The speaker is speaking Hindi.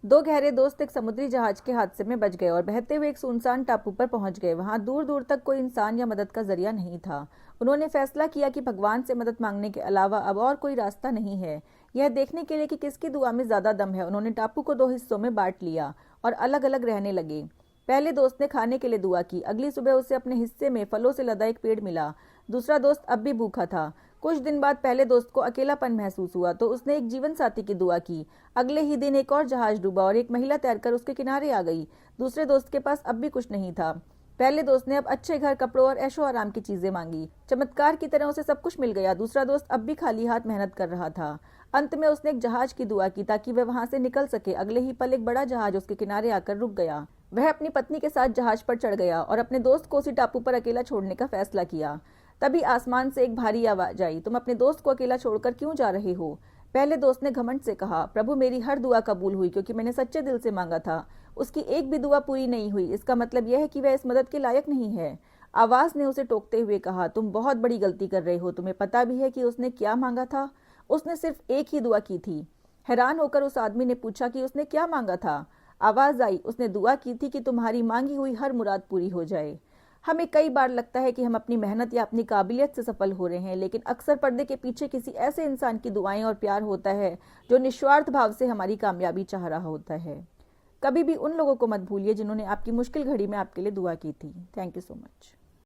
दो गहरे दोस्त एक समुद्री जहाज के हादसे में बच गए और बहते हुए एक सुनसान टापू पर पहुंच गए। वहां दूर दूर तक कोई इंसान या मदद का जरिया नहीं था। उन्होंने फैसला किया कि भगवान से मदद मांगने के अलावा अब और कोई रास्ता नहीं है। यह देखने के लिए कि किसकी दुआ में ज्यादा दम है, उन्होंने टापू को दो हिस्सों में बांट लिया और अलग अलग रहने लगे। पहले दोस्त ने खाने के लिए दुआ की। अगली सुबह उसे अपने हिस्से में फलों से लदा एक पेड़ मिला। दूसरा दोस्त अब भी भूखा था। कुछ दिन बाद पहले दोस्त को अकेलापन महसूस हुआ तो उसने एक जीवन साथी की दुआ की। अगले ही दिन एक और जहाज डूबा और एक महिला तैरकर उसके किनारे आ गई। दूसरे दोस्त के पास अब भी कुछ नहीं था। पहले दोस्त ने अब अच्छे घर, कपड़ों और ऐशो आराम की चीजें मांगी। चमत्कार की तरह उसे सब कुछ मिल गया। दूसरा दोस्त अब भी खाली हाथ मेहनत कर रहा था। अंत में उसने एक जहाज की दुआ की ताकि वह वहां से निकल सके। अगले ही पल एक बड़ा जहाज उसके किनारे आकर रुक गया। वह अपनी पत्नी के साथ जहाज पर चढ़ गया और अपने दोस्त को उसी टापू पर अकेला छोड़ने का फैसला किया। तभी आसमान से एक भारी आवाज आई, तुम अपने दोस्त को अकेला छोड़कर क्यों जा रहे हो? पहले दोस्त ने घमंड से कहा, प्रभु मेरी हर दुआ कबूल हुई क्योंकि मैंने सच्चे दिल से मांगा था। उसकी एक भी दुआ पूरी नहीं हुई, इसका मतलब यह है कि वह इस मदद के लायक नहीं है। आवाज ने उसे टोकते हुए कहा, तुम बहुत बड़ी गलती कर रहे हो। तुम्हें पता भी है कि उसने क्या मांगा था? उसने सिर्फ एक ही दुआ की थी। हैरान होकर उस आदमी ने पूछा कि उसने क्या मांगा था। आवाज आई, उसने दुआ की थी कि तुम्हारी मांगी हुई हर मुराद पूरी हो जाए। हमें कई बार लगता है कि हम अपनी मेहनत या अपनी काबिलियत से सफल हो रहे हैं, लेकिन अक्सर पर्दे के पीछे किसी ऐसे इंसान की दुआएं और प्यार होता है जो निस्वार्थ भाव से हमारी कामयाबी चाह रहा होता है। कभी भी उन लोगों को मत भूलिए जिन्होंने आपकी मुश्किल घड़ी में आपके लिए दुआ की थी। Thank you so much.